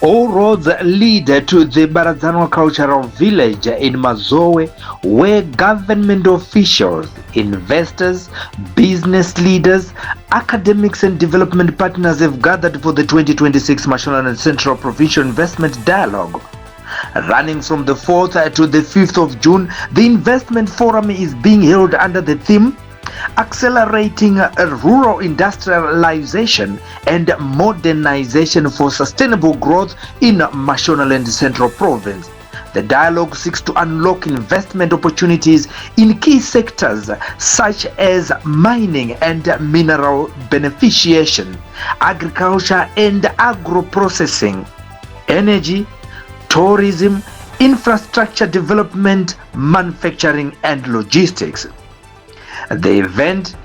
All roads lead to the Baradzanwa Cultural Village in Mazowe, where government officials, investors, business leaders, academics and development partners have gathered for the 2026 Mashonaland Central Provincial Investment Dialogue. Running from the 4th to the 5th of June, the investment forum is being held under the theme Accelerating Rural Industrialization and Modernization for Sustainable Growth in Mashonaland Central Province. The dialogue seeks to unlock investment opportunities in key sectors such as mining and mineral beneficiation, agriculture and agro-processing, energy, tourism, infrastructure development, manufacturing and logistics. The event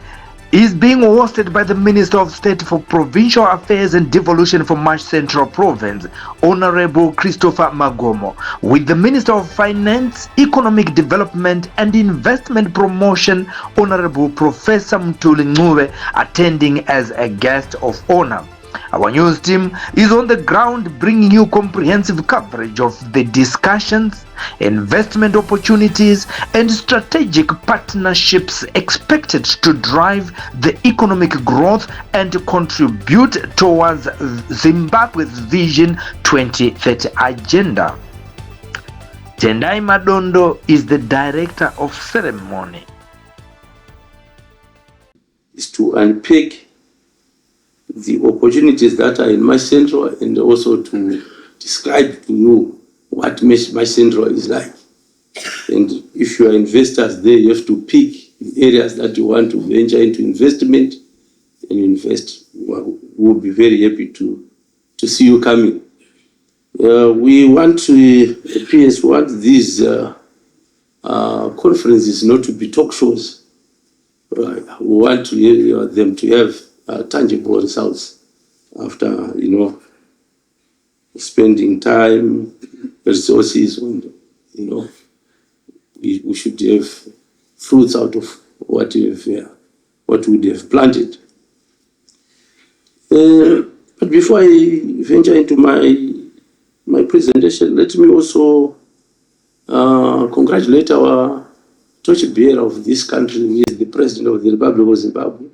is being hosted by the Minister of State for Provincial Affairs and Devolution for Mash Central Province, Honorable Christopher Magomo, with the Minister of Finance, Economic Development and Investment Promotion, Honorable Professor Mtuli Ncube, attending as a guest of honor. Our news team is on the ground bringing you comprehensive coverage of the discussions, investment opportunities and strategic partnerships expected to drive the economic growth and contribute towards Zimbabwe's Vision 2030 agenda. Tendai Madondo is the director of ceremony. Is to unpick the opportunities that are in my central and also to describe to you what my central is like. And if you are investors there, you have to pick the areas that you want to venture into investment and invest. We'll be very happy to see you coming. We want to, PS, want these conferences not to be talk shows. We want to them to have tangible results after, spending time, resources, and, we should have fruits out of what we have planted. But before I venture into my presentation, let me also congratulate our torchbearer of this country, who is the President of the Republic of Zimbabwe,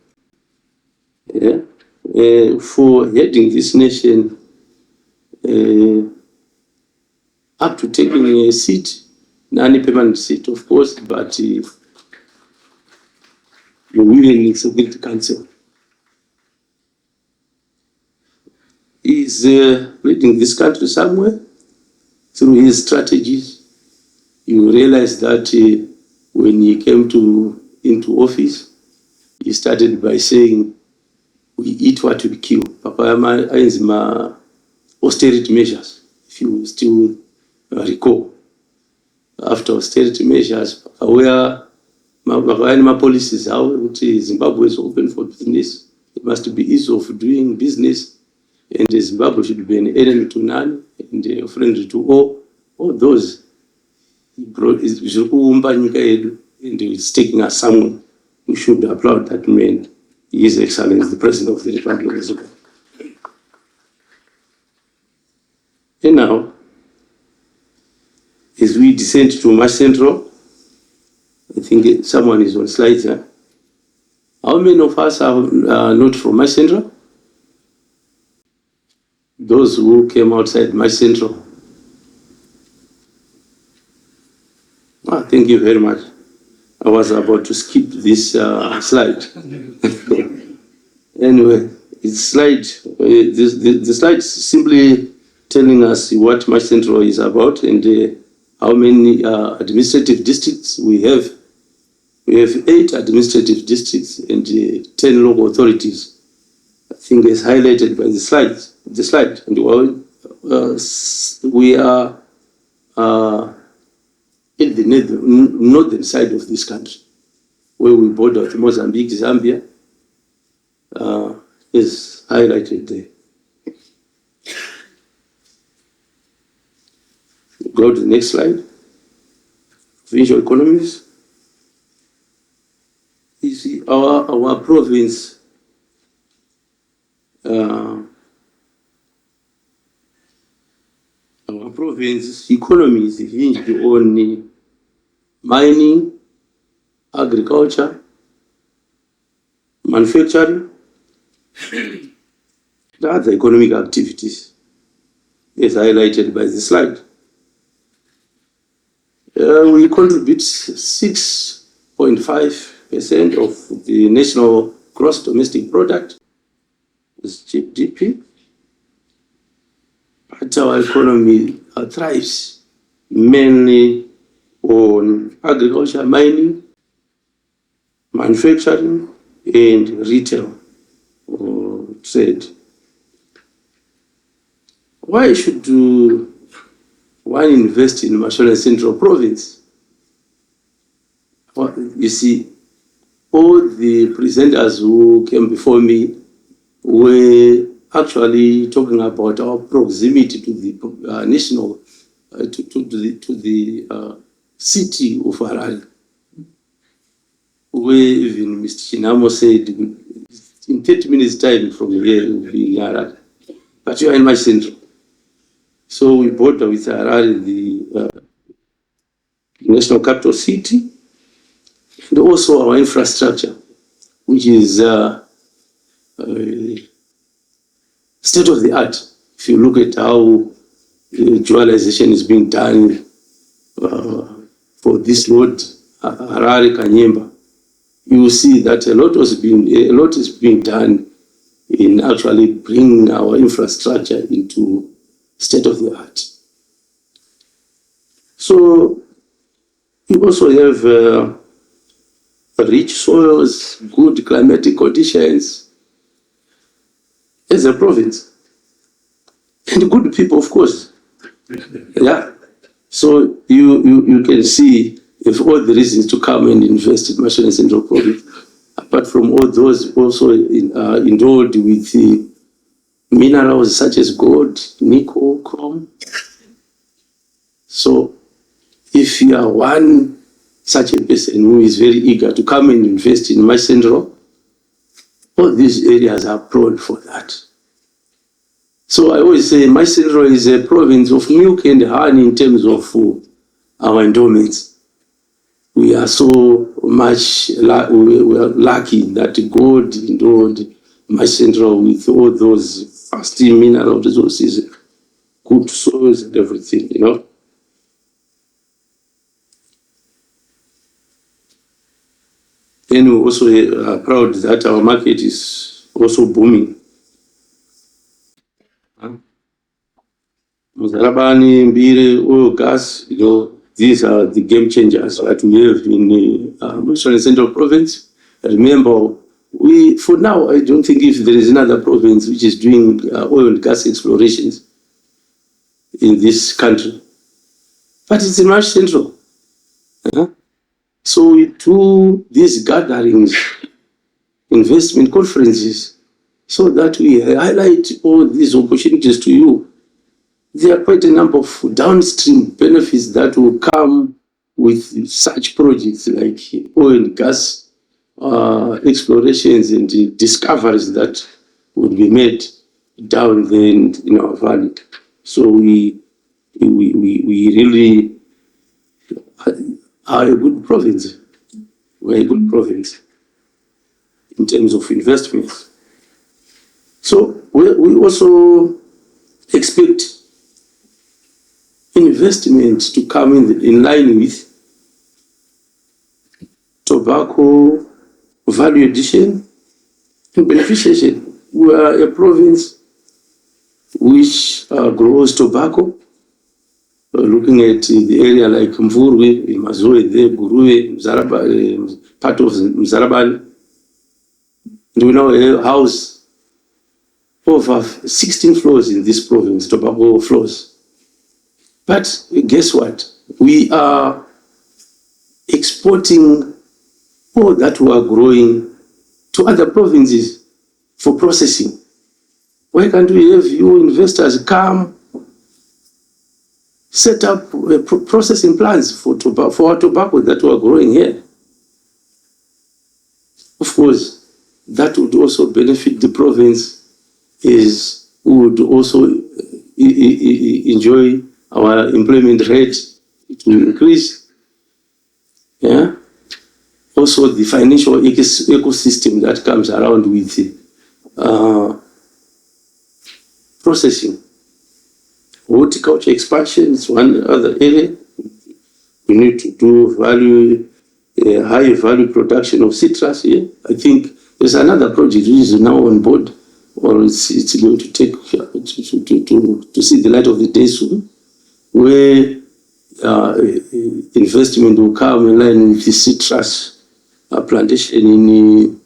for heading this nation up to taking a seat, non-permanent seat, of course, but the Women Security Council. He is leading this country somewhere through his strategies. You realize that when he came into office, he started by saying, we eat what we kill. Papa is my austerity measures, if you still recall. After austerity measures, where my policies how Zimbabwe is open for business, it must be easy of doing business, and Zimbabwe should be an enemy to none and a friend to all those. He brought and it's taking us somewhere. We should applaud that man. His Excellency, the President of the Republic of Zimbabwe. And now, as we descend to Mash Central, I think someone is on slides here. How many of us are not from Mash Central? Those who came outside Mash Central. Thank you very much. I was about to skip this slide. Anyway, it's slide. The slide is simply telling us what Mash Central is about and how many administrative districts we have. We have 8 administrative districts and 10 local authorities. I think it's highlighted by the slide. And we are in the northern side of this country, where we border with Mozambique, Zambia, is highlighted there. Go to the next slide. Provincial economies. You see, our province Our province's economy is hinged on mining, agriculture, manufacturing, and other economic activities, as highlighted by the slide. We contribute 6.5% of the national gross domestic product, as GDP. But our economy thrives mainly on agriculture, mining, manufacturing, and retail or trade. Why should one invest in Mashonaland Central Province? Well, you see, all the presenters who came before me were actually talking about our proximity to the national, to the city of Harare, where even Mr. Chinamo said, in 30 minutes time from here, we'll be in Harare. But you are in my central. So we border with Harare, the national capital city, and also our infrastructure, which is state of the art. If you look at how dualization is being done for this road, Harare Kanyemba, you will see that a lot is being done in actually bringing our infrastructure into state of the art. So you also have rich soils, good climatic conditions as a province, and good people, of course. Yeah. So you can see if all the reasons to come and invest in Mashonaland Central Province. Apart from all those, also endowed with minerals such as gold, nickel, chrome. So if you are one such a person who is very eager to come and invest in my central, all these areas are prone for that. So I always say my central is a province of milk and honey in terms of our endowments. We are so much we are lucky that God endowed my central with all those vast mineral resources, good soils and everything, you know. Then we also are proud that our market is also booming. Muzarabani, Mbire, oil, gas, you know, these are the game changers that we have in Mashonaland Central Province. Remember, for now, I don't think if there is another province which is doing oil and gas explorations in this country. But it's in Mashonaland Central. So we do these gatherings, investment conferences, so that we highlight all these opportunities to you. There are quite a number of downstream benefits that will come with such projects like oil and gas explorations and discoveries that would be made down there in our valley. So we really are a good province. We're a good province in terms of investments. So we also expect investment to come in line with tobacco value addition and beneficiation. We are a province which grows tobacco. Looking at the area like Mvurwe, Mazoe, Guruwe, part of Mzarabani, and we now house over 16 floors in this province, tobacco floors. But guess what? We are exporting all that we are growing to other provinces for processing. Why can't we have you investors come, set up processing plants for our tobacco that we are growing here? Of course, that would also benefit the province, is would also enjoy our employment rate, it will increase. Yeah. Also, the financial ecosystem that comes around with processing. Horticulture expansion is one other area. We need to do high value production of citrus here. I think there's another project which is now on board, or it's going to take to see the light of the day soon, where investment will come in line with the citrus plantation in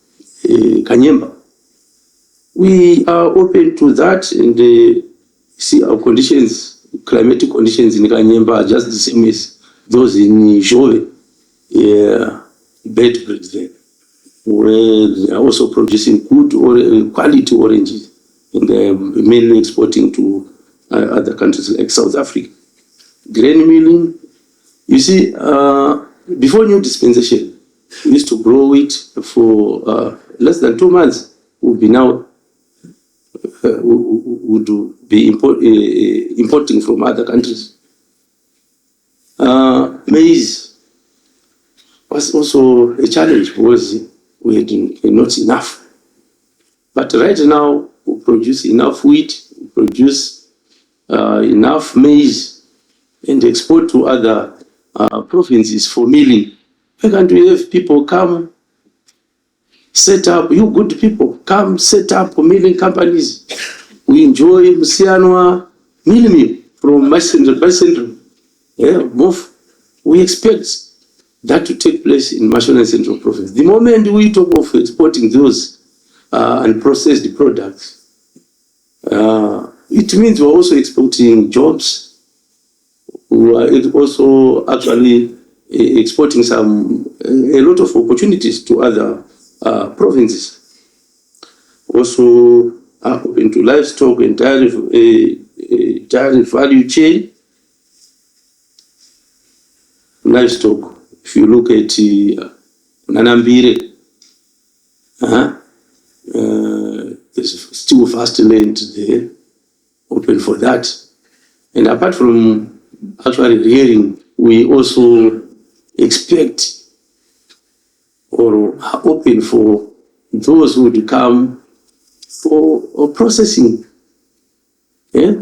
Kanyemba. We are open to that, and see our conditions, climatic conditions in Kanyemba are just the same as those in Jove, bed there, where they are also producing good quality oranges, and they're mainly exporting to other countries like South Africa. Grain milling, you see, before new dispensation, we used to grow it for less than 2 months. Would be now would be importing from other countries. Maize was also a challenge because we had not enough. But right now, we produce enough wheat, we produce enough maize, and export to other provinces for milling. Why can't we have people come, set up, you good people, come set up milling companies? We enjoy Musianwa milling from Mashonaland. Yeah, move. We expect that to take place in Mashonaland Central Province. The moment we talk of exporting those unprocessed products, it means we're also exporting jobs. We are also actually exporting a lot of opportunities to other provinces. Also open to livestock and dairy value chain. Livestock, if you look at Nanambire, there's still vast land there, open for that. And apart from actually rearing, we also expect or are open for those who would come for processing. Yeah?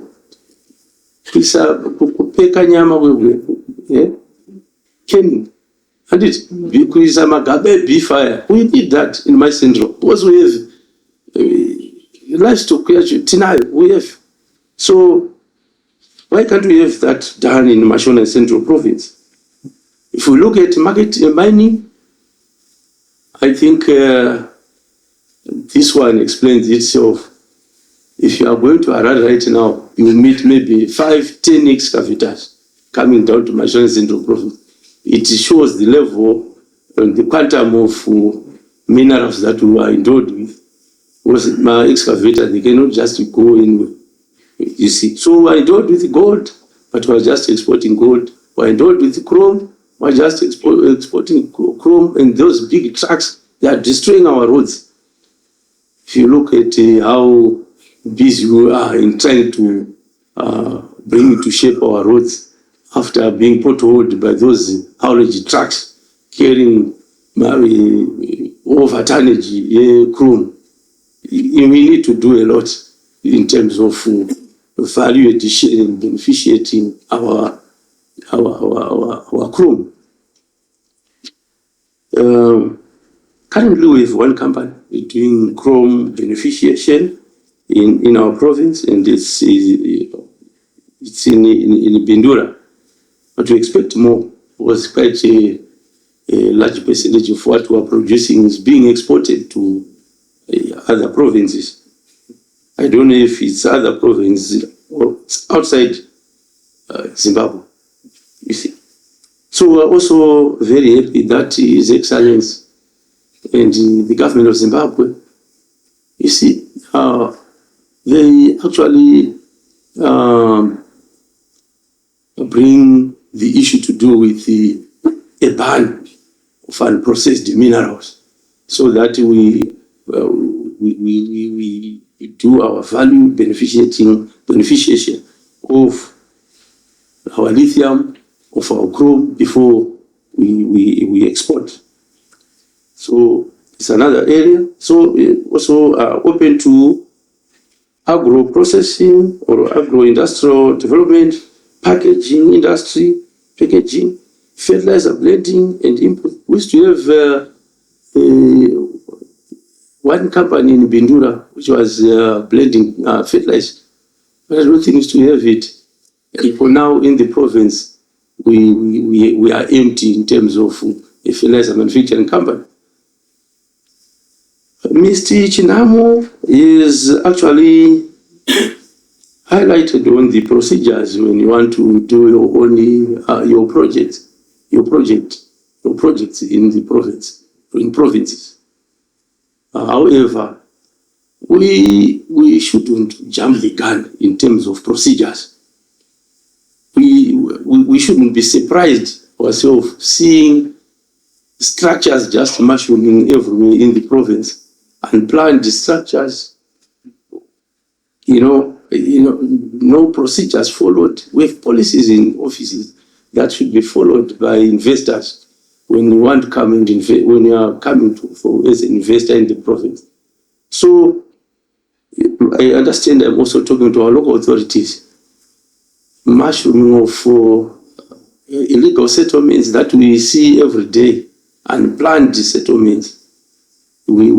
Kenny, and it because Magabe beef fire. We did that in my syndrome because we have livestock tonight. We have. So why can't we have that done in Mashonaland Central Province? If we look at market mining, I think this one explains itself. If you are going to Harare right now, you will meet maybe 5-10 excavators coming down to Mashonaland Central Province. It shows the level and the quantum of minerals that we are endowed with. Because my excavator, they cannot just go in. You see, so we're endowed with gold, but we're just exporting gold. We're endowed with chrome, we're just exporting chrome, and those big trucks, they are destroying our roads. If you look at how busy we are in trying to bring to shape our roads, after being potholed by those haulage trucks carrying over tonnage chrome. We need to do a lot in terms of value addition and beneficiating our chrome. Currently, we have one company doing chrome beneficiation in our province, and it's in Bindura. But we expect more, because quite a large percentage of what we are producing is being exported to other provinces. I don't know if it's other provinces or outside Zimbabwe, you see. So we're also very happy that His Excellency and the government of Zimbabwe, you see, they actually bring the issue to do with a ban of unprocessed minerals, so that we do our value beneficiation of our lithium, of our chrome before we export. So it's another area. So we also are open to agro processing or agro industrial development, packaging industry, packaging, fertilizer blending and import. We used to have one company in Bindura which was blending fertilizer, but I don't think we used to have it. And for now in the province, we are empty in terms of a fertilizer manufacturing company. Mr. Chinamo is actually highlighted on the procedures when you want to do your own your projects in the province, in provinces. However, we shouldn't jump the gun in terms of procedures. We shouldn't be surprised ourselves seeing structures just mushrooming everywhere in the province, unplanned structures, no procedures followed. We have policies in offices that should be followed by investors when you want to come and invest, when you are coming as an investor in the province. So I understand I'm also talking to our local authorities. Mushrooming of illegal settlements that we see every day, unplanned settlements. We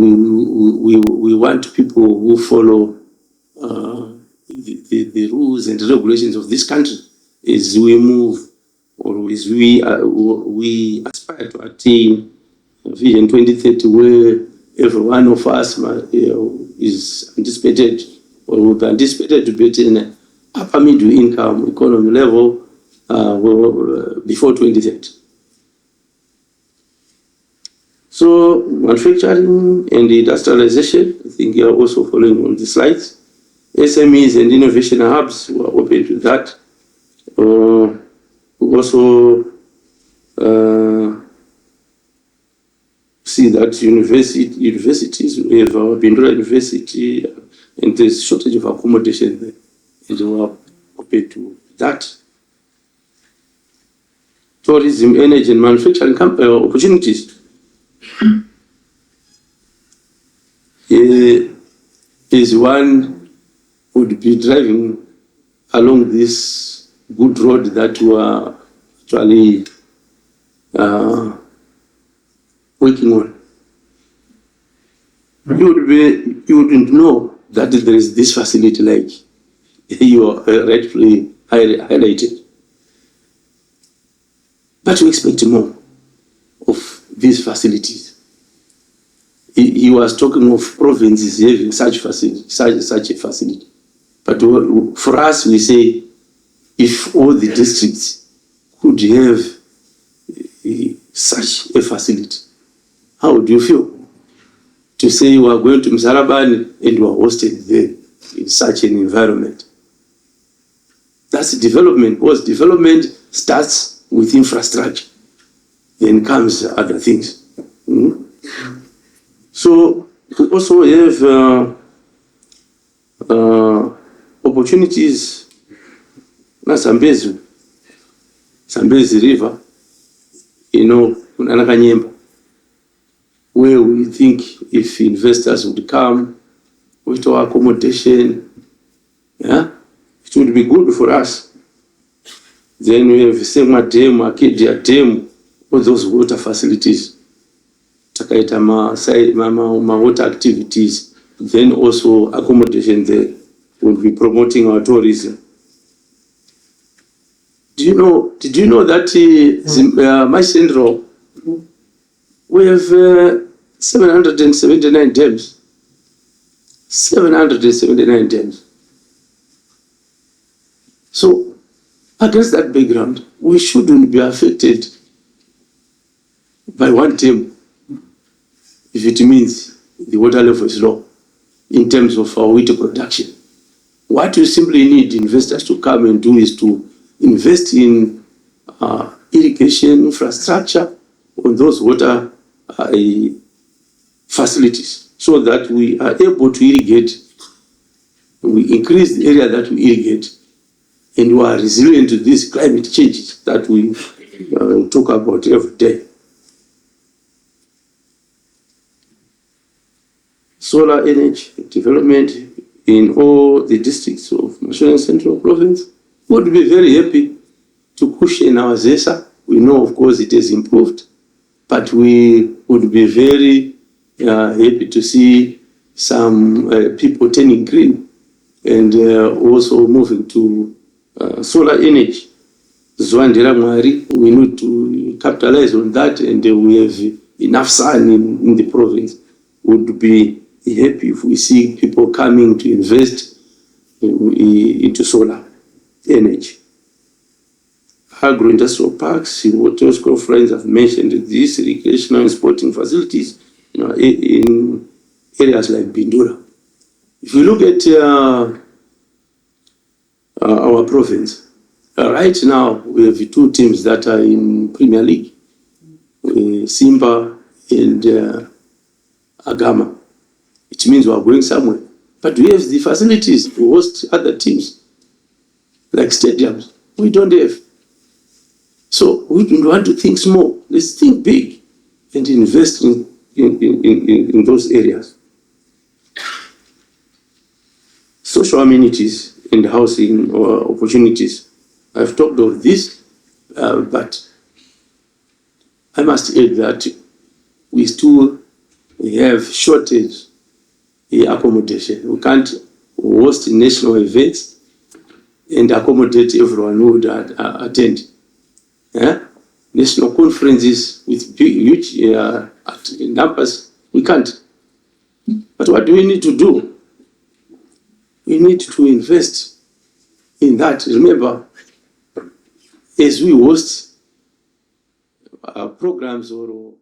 want people who follow the rules and regulations of this country as we move, or as we aspire to attain Vision 2030, where every one of us is anticipated or will be anticipated to be at an upper middle income economy level before 2030. So manufacturing and industrialization, I think you are also following on the slides. SMEs and innovation hubs, we are open to that. We also see that universities, we have our Bindura University, and there's shortage of accommodation there, and we are open to that. Tourism, energy, and manufacturing opportunities. Is one would be driving along this good road that we are actually working on. You wouldn't know that there is this facility like you are rightfully highlighted. But we expect more of these facilities. He was talking of provinces having such a facility. But for us, we say, if all the districts could have such a facility, how would you feel? To say you are going to Mzalabani and you are hosted there in such an environment. That's development, because development starts with infrastructure, then comes other things. So we also have opportunities na Zambezi River, Kunanakanyemba, where we think if investors would come with our accommodation, it would be good for us. Then we have Sema Dam, Acadia Dam, all those water facilities. Takaita ma water activities, then also accommodation there. We'll be promoting our tourism. Did you know that my central, we have 779 dams. 779 dams. So, against that background, we shouldn't be affected by one dam if it means the water level is low in terms of our wheat production. What we simply need investors to come and do is to invest in irrigation infrastructure on those water facilities, so that we are able to irrigate, we increase the area that we irrigate, and who are resilient to these climate changes that we talk about every day. Solar energy development in all the districts of Mashonaland Central Province would be very happy to cushion our ZESA. We know, of course, it has improved, but we would be very happy to see some people turning green and also moving to solar energy. Zwandira Mwari, we need to capitalize on that, and we have enough sun in the province. Would be happy if we see people coming to invest into solar energy. Agro-industrial parks, what those friends have mentioned, these recreational and sporting facilities, in areas like Bindura. If you look at our province, right now we have two teams that are in Premier League, Simba and Agama. It means we are going somewhere. But we have the facilities to host other teams, like stadiums. We don't have. So we don't want to think small. Let's think big and invest in those areas. Social amenities and housing or opportunities. I've talked of this, but I must add that we still have shortage accommodation. We can't host national events and accommodate everyone who would attend. National conferences with huge numbers, we can't. But what do we need to do? We need to invest in that. Remember, as we host programs or